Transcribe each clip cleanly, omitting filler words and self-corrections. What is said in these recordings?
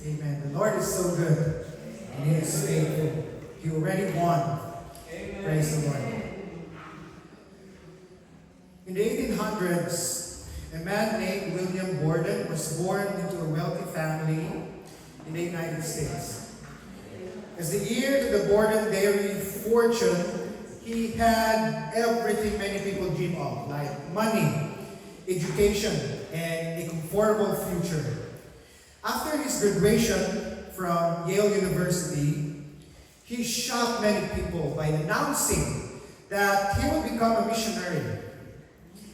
Amen. The Lord is so good. And He is faithful. He already won. Amen. Praise the Lord. In the 1800s, a man named William Borden was born into a wealthy family in the United States. As the heir to the Borden dairy fortune, he had everything many people dream of, like money, education, and a comfortable future. After his graduation from Yale University, he shocked many people by announcing that he would become a missionary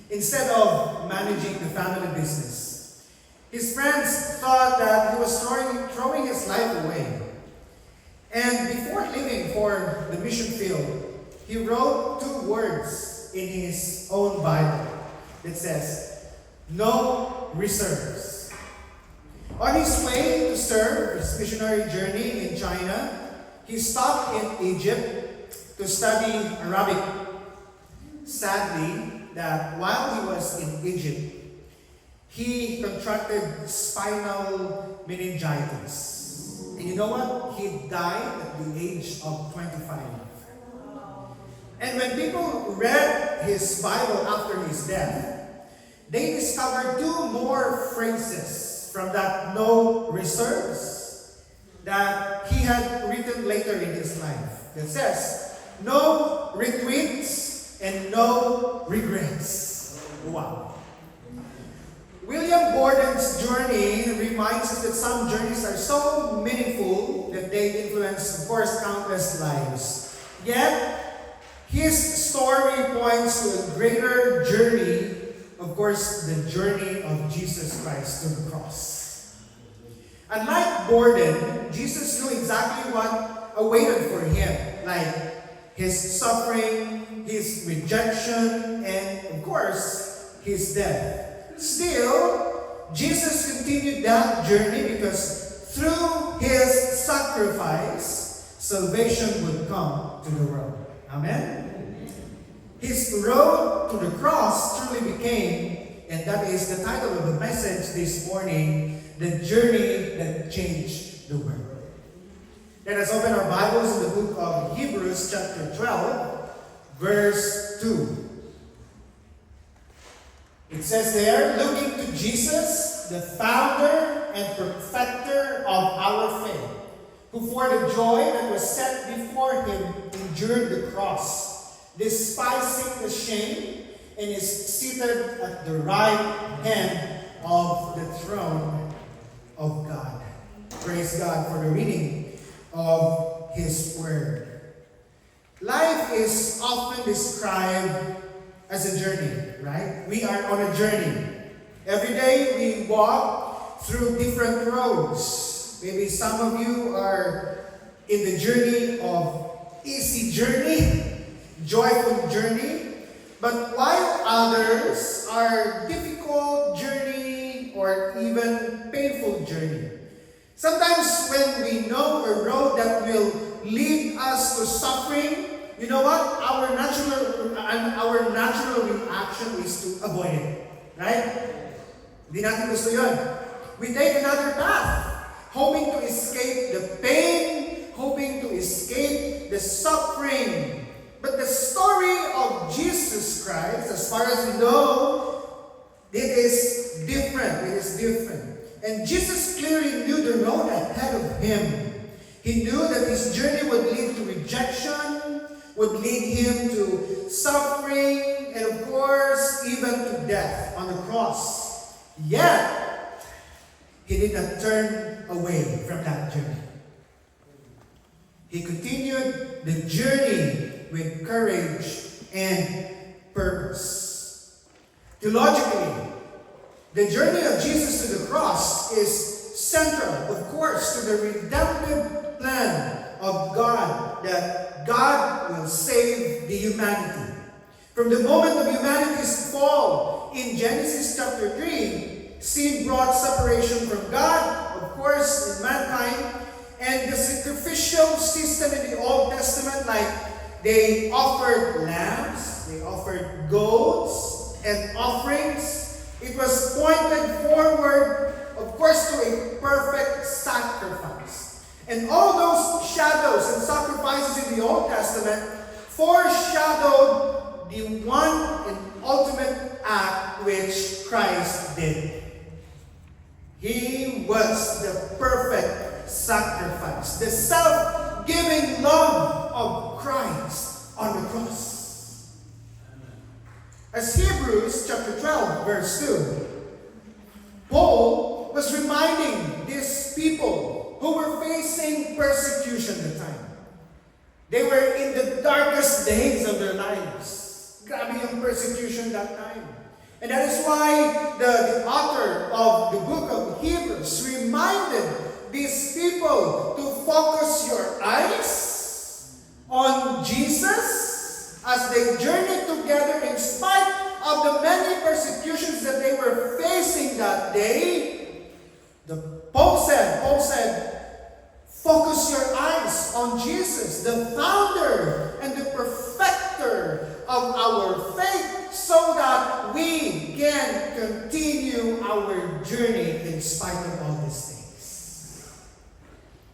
instead of managing the family business. His friends thought that he was throwing his life away. And before leaving for the mission field, he wrote 2 words in his own Bible that says, "No reserves." On his way to serve his missionary journey in China, he stopped in Egypt to study Arabic. Sadly, that while he was in Egypt, he contracted spinal meningitis. And you know what? He died at the age of 25. And when people read his Bible after his death, they discovered 2 more phrases from that "no reserves" that he had written later in his life. That says, "No retreats and no regrets." Wow. William Borden's journey reminds us that some journeys are so meaningful that they influence, of course, countless lives. Yet, his story points to a greater journey, of course, the journey of Jesus Christ to the cross. Unlike Borden, Jesus knew exactly what awaited for him, like his suffering, his rejection, and of course, his death. Still, Jesus continued that journey because through his sacrifice, salvation would come to the world. Amen? His road to the cross truly became, and that is the title of the message this morning, the journey that changed the world. Let us open our Bibles in the book of Hebrews chapter 12, verse 2. It says there, "Looking to Jesus, the founder and perfecter of our faith, who for the joy that was set before him endured the cross, despising the shame, and is seated at the right hand of the throne of God." Praise God for the reading of His Word. Life is often described as a journey, right? We are on a journey. Every day we walk through different roads. Maybe some of you are in the journey of easy journey, joyful journey, but while others are difficult journey or even painful journey. Sometimes when we know a road that will lead us to suffering, you know what? Our natural reaction is to avoid it. Right? Hindi natin gusto yun. We take another path, hoping to escape the pain, hoping to escape the suffering. But the story of Jesus Christ, as far as we know, it is different. It is different. And Jesus clearly knew the road ahead of him. He knew that his journey would lead to rejection, would lead him to suffering, and of course, even to death on the cross. Yet, he did not turn away from that journey. He continued the journey with courage and purpose. Theologically, the journey of Jesus to the cross is central, of course, to the redemptive plan of God, that God will save the humanity. From the moment of humanity's fall in Genesis chapter 3, sin brought separation from God, of course, in mankind, and the sacrificial system in the Old Testament, like they offered lambs, they offered goats, and offerings. It was pointed forward, of course, to a perfect sacrifice And all those shadows and sacrifices in the Old Testament foreshadowed the one and ultimate act which Christ did. He was the perfect sacrifice, the self-giving love of Christ on the cross. As Hebrews chapter 12 verse 2, Paul was reminding these people who were facing persecution at the time. They were in the darkest days of their lives. Grabe yung persecution that time. And that is why the author of the book of Hebrews reminded these people to focus your eyes on Jesus as they journeyed together in spite of the many persecutions that they were facing that day. Paul said, focus your eyes on Jesus, the founder and the perfecter of our faith, so that we can continue our journey in spite of all these things.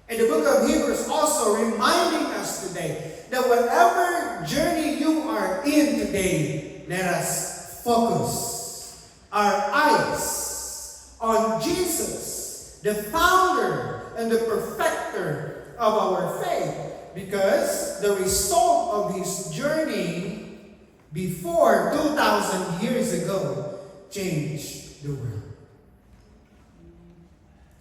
And the book of Hebrews also reminding us today that whatever journey you are in today, let us focus our eyes on Jesus, the founder and the perfecter of our faith, because the result of his journey before 2,000 years ago changed the world.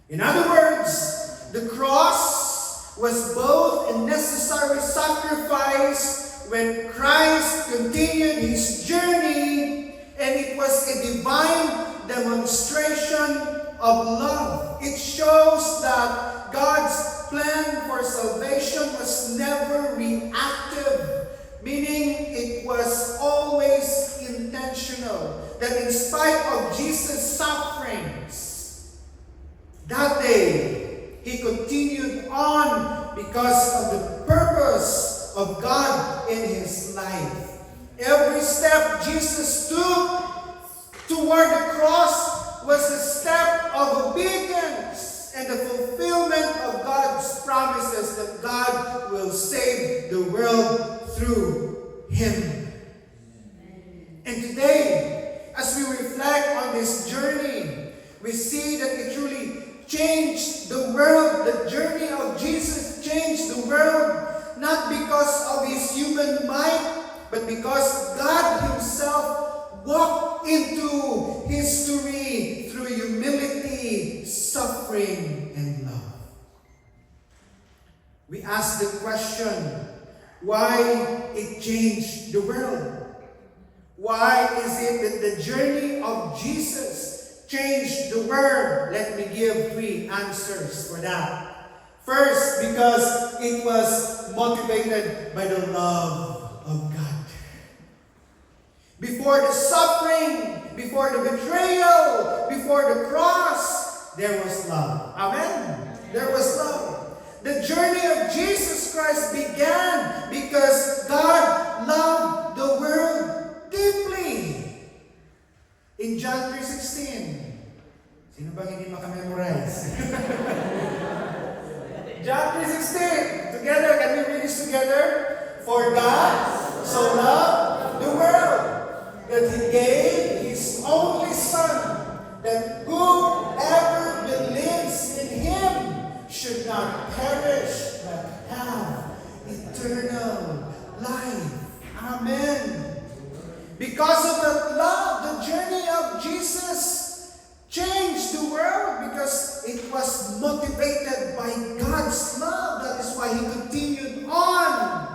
In other words, the cross was both a necessary sacrifice when Christ continued his journey, and it was a divine demonstration of love. It shows that God's plan for salvation was never reactive, meaning it was always intentional. That in spite of Jesus' sufferings, that day he continued on because of the purpose of God in his life. Every step Jesus took toward the cross was a step of obedience and the fulfillment of God's promises that God will save the world through him. And today, as we reflect on this journey, we see that it truly changed the world. The journey of Jesus changed the world, not because of his human might, but because God himself walked into history through humility, suffering, and love. We ask the question, why it changed the world? Why is it that the journey of Jesus changed the world? Let me give 3 answers for that. First, because it was motivated by the love of God. Before the suffering, before the betrayal, before the cross, there was love. Amen? There was love. The journey of Jesus Christ began because God loved the world deeply. In John 3:16, sino bang hindi makamemorize? John 3:16, together, can we read this together? For God so loved the world that he gave his only Son, that whoever believes in him should not perish, but have eternal life. Amen. Because of that love, the journey of Jesus changed the world because it was motivated by God's love. That is why he continued on.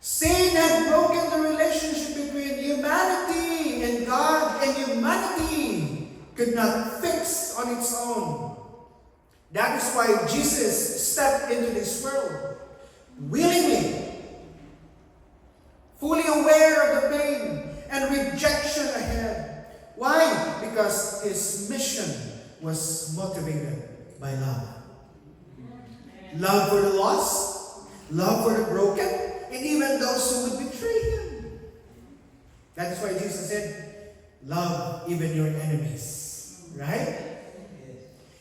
Sin had broken the relationship between humanity and God, and humanity could not fix on its own. That is why Jesus stepped into this world willingly, fully aware of the pain and rejection ahead. Why? Because his mission was motivated by love. Love for the lost, love for the broken, and even those who would betray him. That is why Jesus said, love even your enemies. Right?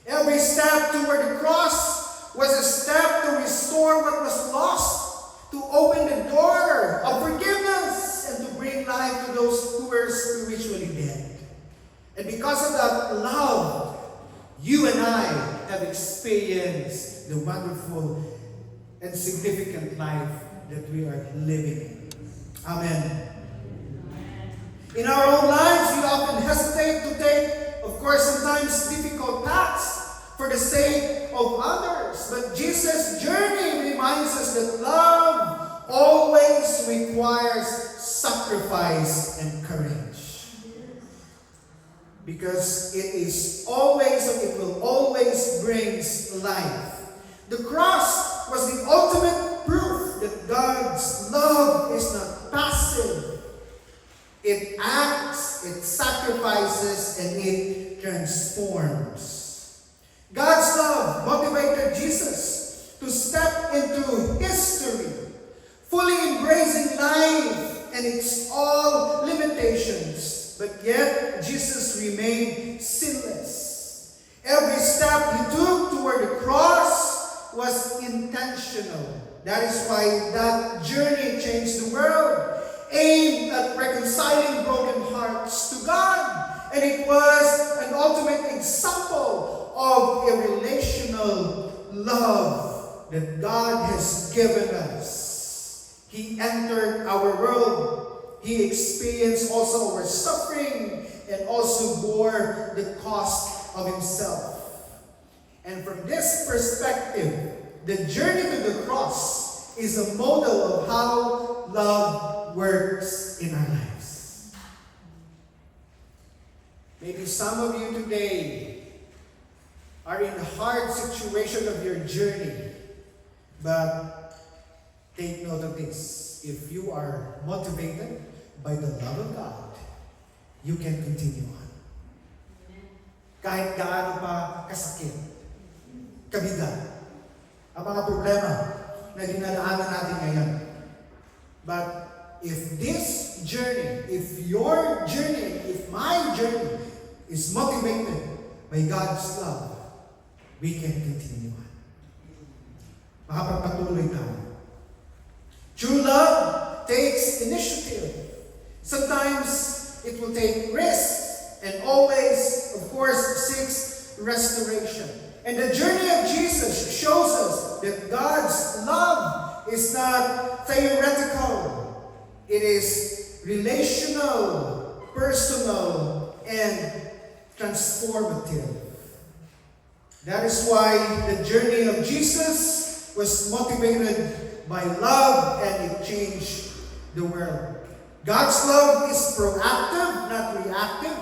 Every step toward the cross was a step to restore what was lost, to open the door of forgiveness, and to bring life to those who were spiritually dead. And because of that love, you and I have experienced the wonderful and significant life that we are living in. Amen. In our own lives, we often hesitate to take, of course, sometimes difficult paths for the sake of others. But Jesus' journey reminds us that love always requires sacrifice and courage. Because it will always bring life. The cross was the ultimate proof that God's love is not passive. It acts, it sacrifices, and it transforms. God's love motivated Jesus to step into history, fully embracing life and its all limitations. But yet, Jesus remained sinless. Every step he took toward the cross was intentional. That is why that journey changed the world, aimed at reconciling broken hearts to God. And it was an ultimate example of a relational love that God has given us. He entered our world. He experienced also our suffering and also bore the cost of himself. And from this perspective, the journey to the cross is a model of how love works in our lives. Maybe some of you today are in a hard situation of your journey, but take note of this. If you are motivated by the love of God, you can continue on. Kahit gaano pa kasakit, kabigat, ang mga problema na dinadaanan natin ngayon. But if this journey, if your journey, if my journey is motivated by God's love, we can continue on. Makapagpatuloy tayo. True love takes initiative. Sometimes it will take risks and always, of course, seeks restoration. And the journey of Jesus shows us that God's love is not theoretical. It is relational, personal, and transformative. That is why the journey of Jesus was motivated by love, and it changed the world. God's love is proactive, not reactive.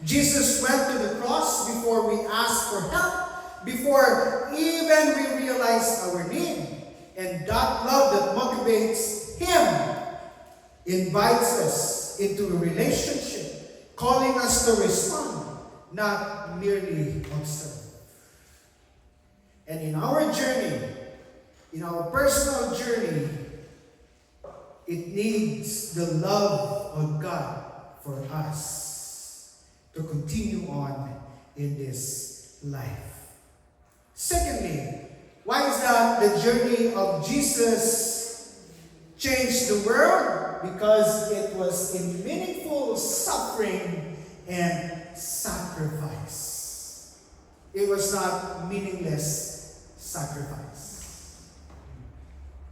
Jesus went to the cross before we asked for help, before even we realized our need. And that love that motivates him invites us into a relationship, calling us to respond, not merely observe. And in our journey, in our personal journey, it needs the love of God for us to continue on in this life. Secondly, why is that the journey of Jesus changed the world? Because it was in meaningful suffering and sacrifice. It was not meaningless sacrifice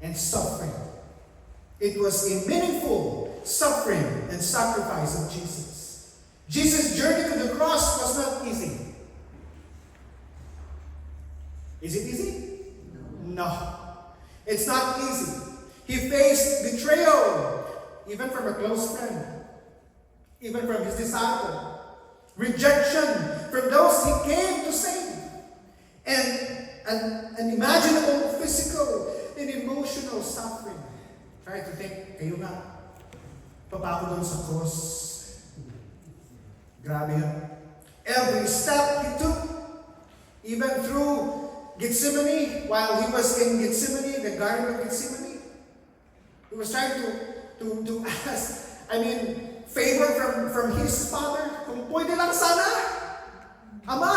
and suffering. It was a meaningful suffering and sacrifice of Jesus. Jesus' journey to the cross was not easy. Is it easy? No. It's not easy. He faced betrayal, even from a close friend, even from his disciple, rejection from those he came to save, and unimaginable physical and emotional suffering. Try to think, kayo nga, papako doon sa cross. Grabe yun. Every step he took, even through Gethsemane, while he was in Gethsemane, the Garden of Gethsemane, he was trying to ask, favor from his father. Kung pwede lang sana, Ama.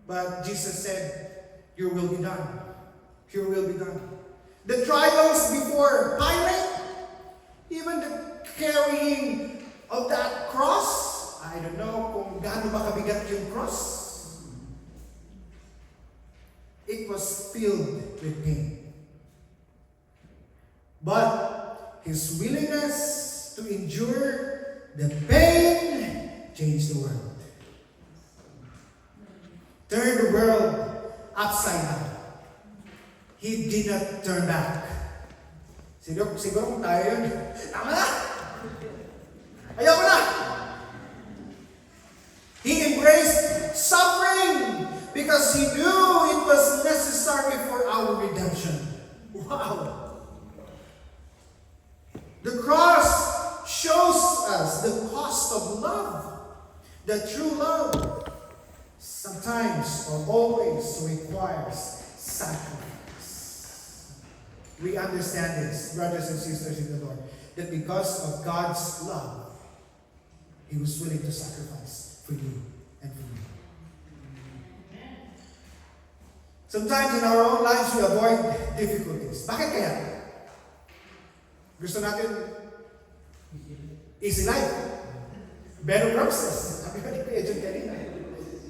But Jesus said, Your will be done. Your will be done. The trials before Pilate, even the carrying of that cross, I don't know kung gaano makabigat yung cross. It was filled with pain. But his willingness to endure the pain changed the world. Turned the world upside down. He did not turn back. Siguro kung tayo yun, tama na! Ayaw ko na! He embraced suffering because he knew it was necessary for our redemption. Wow! The cross shows us the cost of love. The true love sometimes or always requires sacrifice. We understand this, brothers and sisters in the Lord, that because of God's love, He was willing to sacrifice for you and for me. Sometimes in our own lives, we avoid difficulties. Bakit kaya? Gusto natin easy life. Bed of roses. Sabi ko ni Kuya John kanina.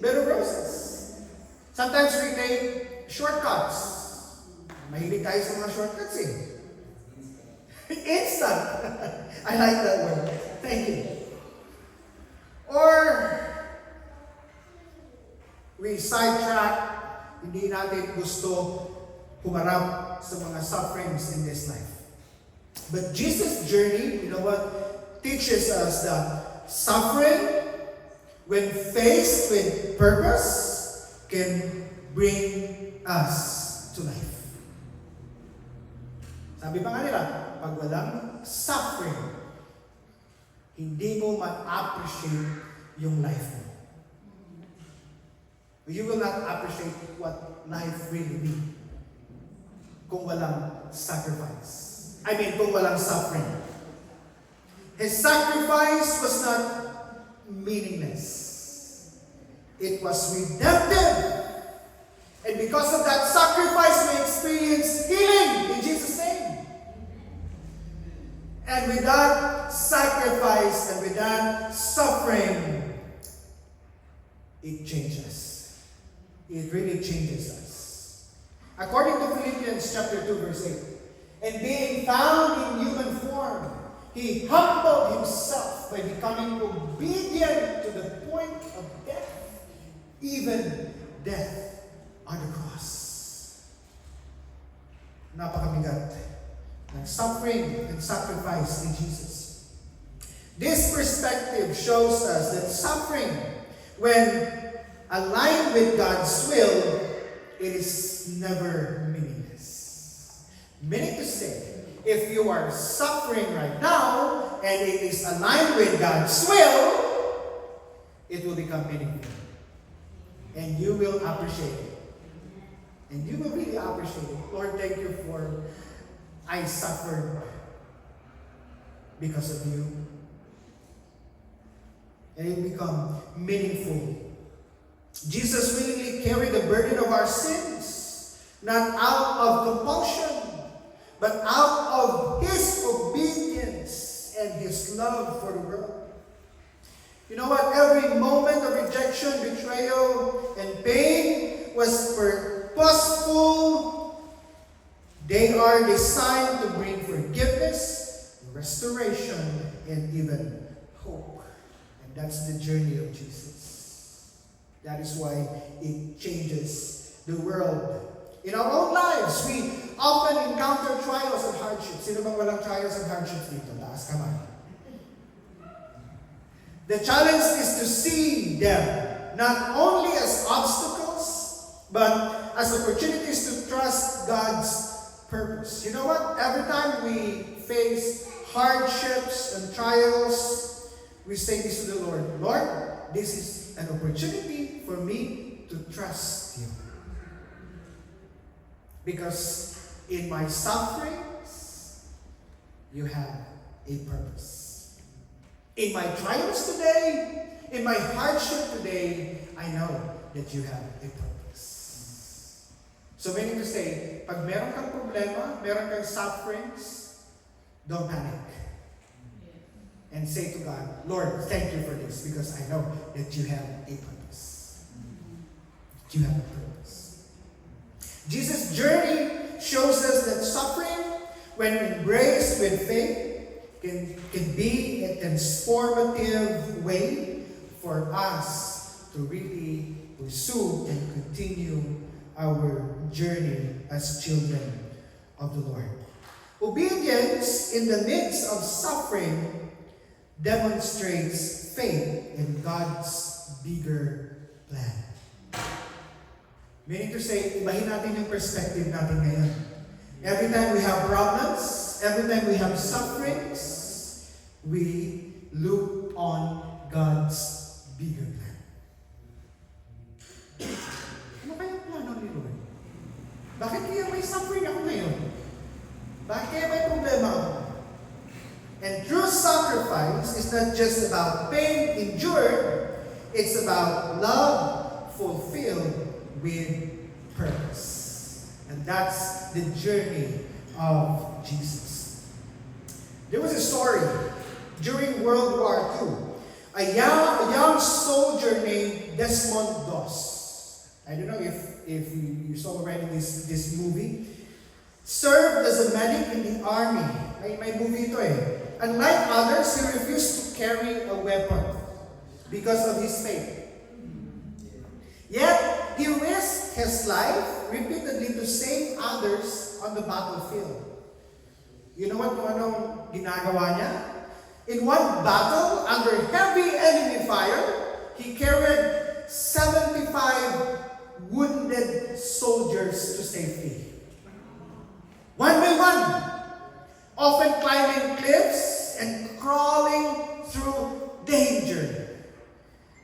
Bed of roses. Sometimes we take shortcuts. Mahilig tayo sa mga shortcuts eh. Instant. I like that word. Thank you. Or we sidetrack, hindi natin gusto humarap sa mga sufferings in this life. But Jesus' journey, you know what, teaches us that suffering, when faced with purpose, can bring us to life. Sabi pa nga nila, pag walang suffering, hindi mo ma-appreciate yung life mo. You will not appreciate what life really means kung walang sacrifice. I mean, kung walang suffering. His sacrifice was not meaningless. It was redemptive. And because of that sacrifice, we experience healing in Jesus' name. And with that sacrifice and with that suffering, it changes. It really changes us. According to Philippians chapter 2, verse 8, and being found in human form, He humbled Himself by becoming obedient to the point of death, even death on the cross. Napakabigat ng suffering and sacrifice in Jesus. This perspective shows us that suffering, when aligned with God's will, it is never meaningless. Meaning to say, if you are suffering right now and it is aligned with God's will, it will become meaningful. And you will appreciate it. And you will really appreciate it. Lord, thank you for I suffered because of you. And it become meaningful. Jesus willingly carried the burden of our sins, not out of compulsion, but out of His obedience and His love for the world. You know what? Every moment of rejection, betrayal, and pain was purposeful. They are designed to bring forgiveness, restoration, and even hope. And that's the journey of Jesus. That is why it changes the world. In our own lives, we often encounter trials and hardships. Sino bang walang trials and hardships dito? Taas kamay. The challenge is to see them not only as obstacles, but as opportunities to trust God's purpose. You know what? Every time we face hardships and trials, we say this to the Lord, Lord, this is an opportunity for me to trust you. Because in my sufferings, you have a purpose. In my trials today, in my hardship today, I know that you have a purpose. So meaning to say, pag meron kang problema, meron kang sufferings, don't panic. And say to God, Lord, thank you for this because I know that you have a purpose. You have a purpose. Jesus' journey shows us that suffering, when embraced with faith, can be a transformative way for us to really pursue and continue our journey as children of the Lord. Obedience in the midst of suffering demonstrates faith in God's bigger plan. Meaning to say, ibahin natin yung perspective natin ngayon. Every time we have problems, every time we have sufferings, we look on God's bigger plan. Ano kaya ang plano ni Lord? Bakit kaya may suffering ako ngayon? Bakit kaya may problema ako? And true sacrifice is not just about pain endured, it's about love fulfilled with purpose. And that's the journey of Jesus. There was a story during World War II. A young soldier named Desmond Doss. I don't know if you saw already this movie. Served as a medic in the army. May movie ito eh. Unlike others, he refused to carry a weapon because of his faith. Yet, he risked his life repeatedly to save others on the battlefield. You know what kung anong ginagawa niya? In one battle, under heavy enemy fire, he carried 75 wounded soldiers to safety. One by one, often climbing cliffs and crawling through danger.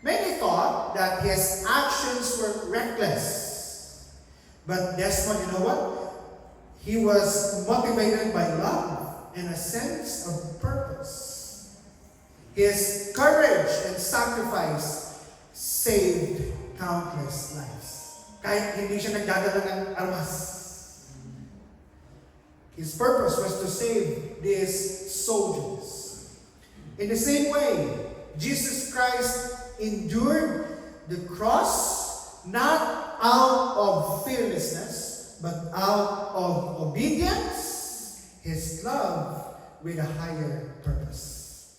Many thought that his actions were reckless. But Desmond, you know what? He was motivated by love and a sense of purpose. His courage and sacrifice saved countless lives. Kahit hindi siya nagdadala ng armas. His purpose was to save these soldiers. In the same way, Jesus Christ endured the cross not out of fearlessness, but out of obedience, His love with a higher purpose.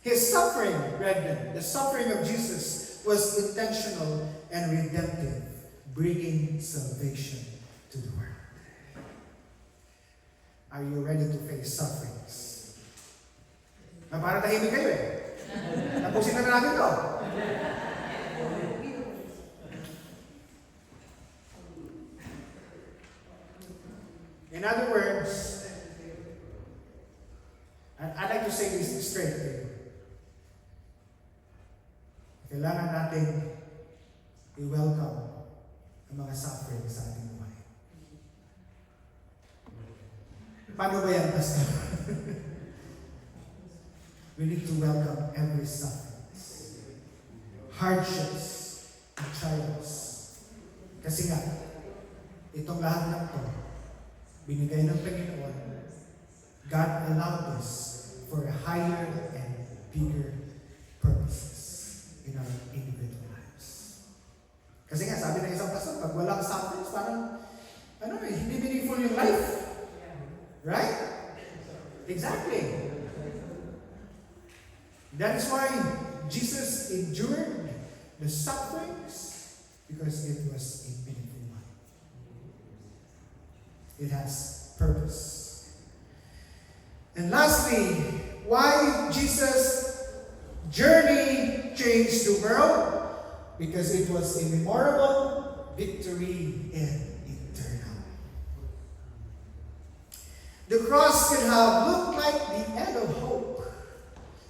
His suffering, brethren, the suffering of Jesus was intentional and redemptive, bringing salvation to the world. Are you ready to face sufferings? Para tahimik kayo eh. Tapusin na natin to. In other words, I'd like to say this straight to you. Kailangan natin i-welcome ang mga suffering sa ating buhay. Paano ba yan, Pastor? We need to welcome every suffering, hardships, and trials. Kasi nga, itong lahat ng to, binigay ng Panginoon. God allowed this for a higher and bigger purposes in our individual lives. Kasi nga, sabi ng isang pastor, pag walang sufferings, parang, hindi meaningful yung life. Right? Exactly. That is why Jesus endured the sufferings, because it was a meaningful one. It has purpose. And lastly, why Jesus' journey changed the world? Because it was a memorable victory and eternal. The cross can have looked like the end of hope,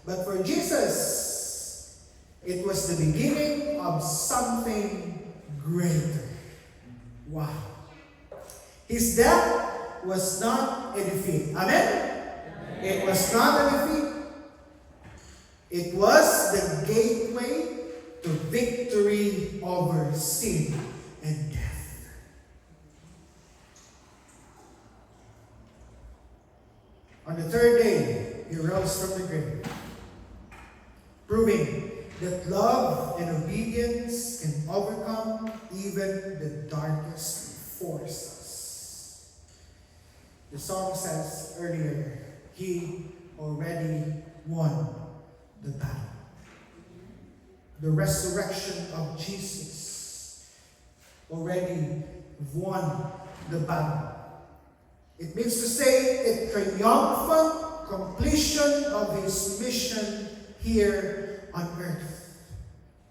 but for Jesus, it was the beginning of something greater. Wow. His death was not a defeat. Amen? It was not a defeat. It was the gateway to victory over sin and death. On the third day, he rose from the grave, proving that love and obedience can overcome even the darkest forces. The song says earlier, he already won the battle. The resurrection of Jesus already won the battle. It means to say a triumphant completion of his mission here on earth.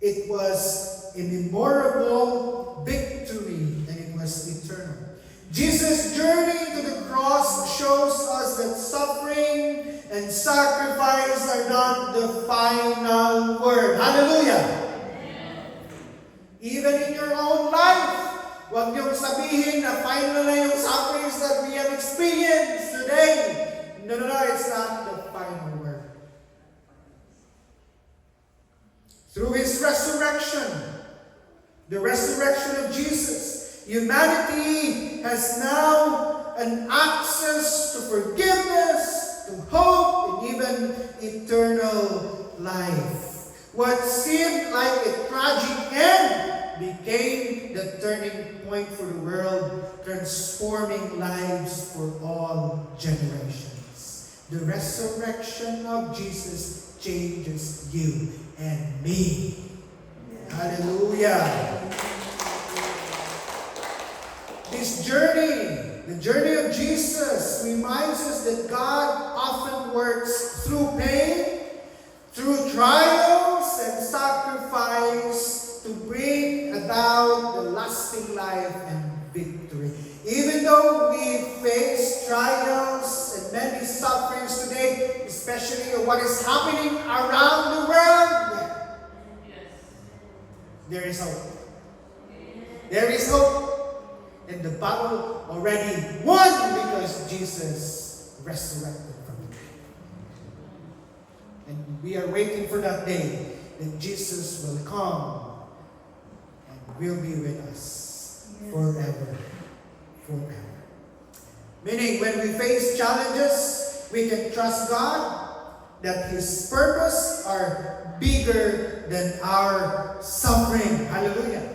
It was an memorable victory, and it was eternal. Jesus' journey to the cross shows us that suffering and sacrifice are not the final word. Hallelujah! Even in your own life, huwag niyong sabihin na final na yung sufferings that we have experienced today. No, it's not the final word. Through his resurrection, the resurrection of Jesus, humanity has now an access to forgiveness, to hope, and even eternal life. What seemed like a tragic end became the turning point for the world, transforming lives for all generations. The resurrection of Jesus changes you and me. Hallelujah. This journey, the journey of Jesus, reminds us that God often works through pain, through trials and sacrifice to bring about the lasting life and victory. Even though we face trials and many sufferings today, especially what is happening around the world, there is hope. There is hope. And the battle already won because Jesus resurrected from the grave. And we are waiting for that day that Jesus will come and will be with us forever. Forever. Meaning, when we face challenges, we can trust God that His purpose are bigger than our suffering. Hallelujah.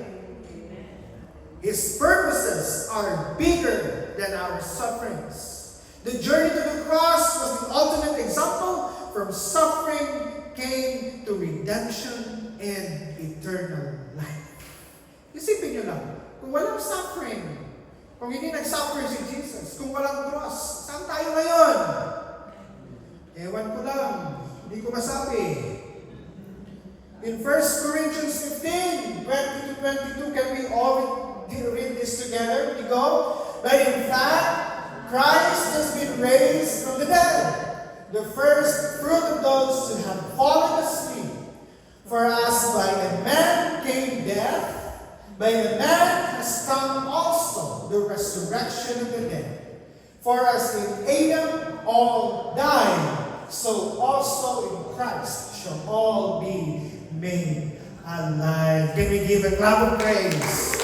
His purposes are bigger than our sufferings. The journey to the cross was the ultimate example. From suffering came to redemption and eternal life. Isipin nyo lang, kung walang suffering, kung hindi nag-suffer si Jesus, kung walang cross, saan tayo ngayon? Ewan ko lang, hindi ko masabi. In 1 Corinthians 15, 20-22, can we all read this together? We go. But in fact, Christ has been raised from the dead, the first fruit of those who have fallen asleep. For as by a man came death, by a man has come also the resurrection of the dead. For as in Adam all died, so also in Christ shall all be made alive. Can we give a clap of praise?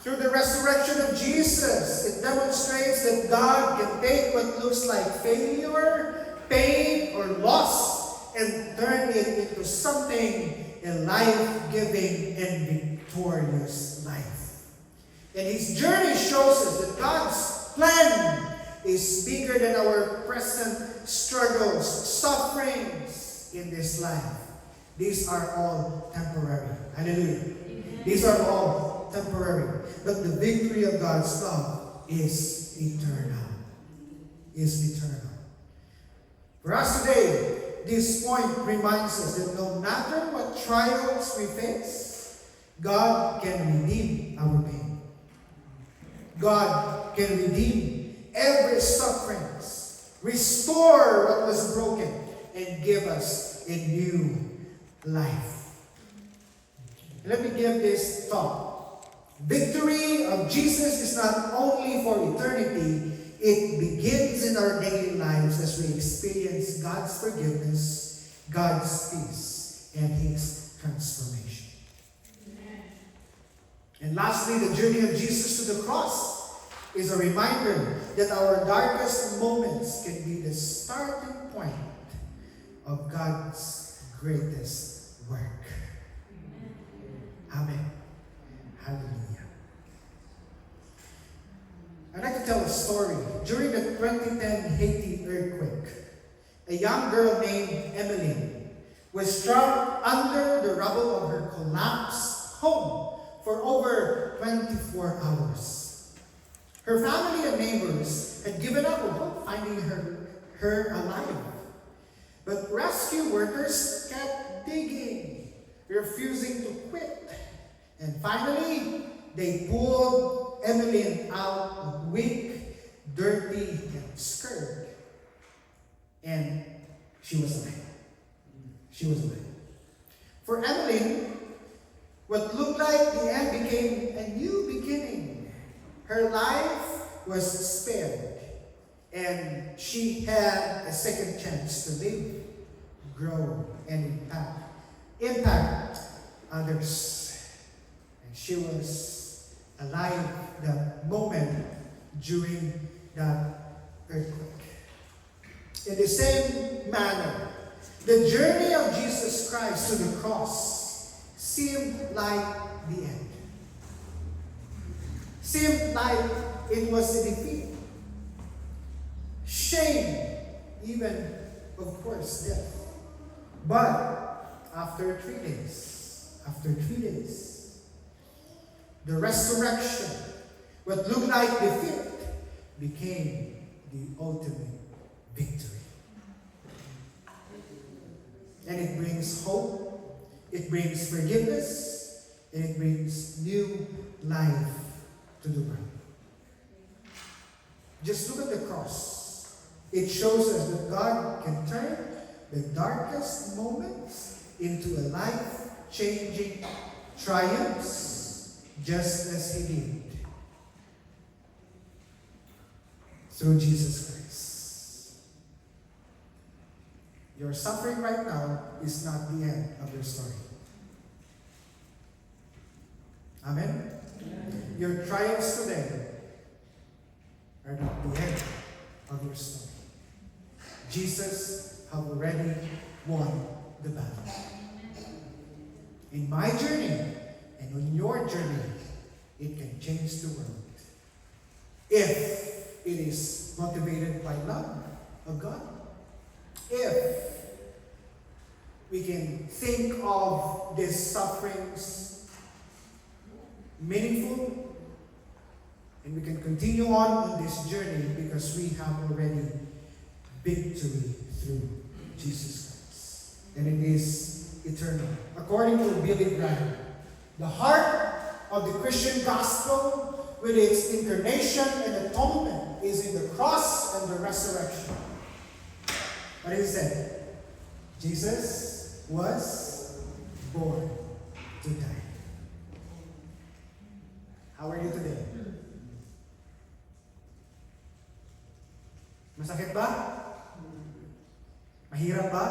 Through the resurrection of Jesus, it demonstrates that God can take what looks like failure, pain, or loss and turn it into something a life-giving and victorious life. And His journey shows us that God's plan is bigger than our present struggles, sufferings in this life. These are all temporary. Hallelujah. Amen. These are all temporary. But the victory of God's love is eternal. Is eternal. For us today, this point reminds us that no matter what trials we face, God can redeem our pain. God can redeem every sufferings, restore what was broken, and give us a new life. Let me give this thought. Victory of Jesus is not only for eternity, it begins in our daily lives as we experience God's forgiveness, God's peace, and His transformation. Amen. And lastly, the journey of Jesus to the cross is a reminder that our darkest moments can be the starting point of God's greatest work. Amen. Hallelujah. I'd like to tell a story. During the 2010 Haiti earthquake, a young girl named Emmeline was trapped under the rubble of her collapsed home for over 24 hours. Her family and neighbors had given up on hope finding her alive. But rescue workers kept digging, refusing to quit. And finally, they pulled Emmeline out of weak, dirty, and scared. And she was alive. She was alive. For Emmeline, what looked like the end became a new beginning. Her life was spared, and she had a second chance to live, grow, and impact others. And she was alive that moment during that earthquake. In the same manner, the journey of Jesus Christ to the cross seemed like the end. Seemed like it was a defeat. Shame, even, of course, death. But after 3 days, the resurrection, what looked like defeat, became the ultimate victory. And it brings hope, it brings forgiveness, and it brings new life to the world. Just look at the cross. It shows us that God can turn the darkest moments into a life-changing triumphs, just as He did through Jesus Christ. Your suffering right now is not the end of your story. Amen? Amen. Your triumphs today are not the end of your story. Jesus has already won the battle. In my journey and on your journey, it can change the world. If it is motivated by love of God. If we can think of these sufferings meaningful, and we can continue on this journey because we have already victory through Jesus Christ. And it is eternal. According to Billy Graham, the heart of the Christian gospel with its incarnation and atonement is in the cross and the resurrection. What is it? Jesus was born to die. How are you today? Masakit ba? Mahirap ba?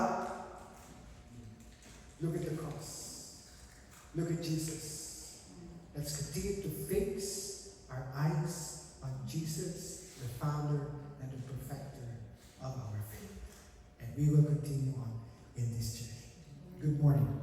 Look at the cross. Look at Jesus. Let's continue to fix our eyes on Jesus, the founder and the perfecter of our faith. And we will continue on in this journey. Good morning.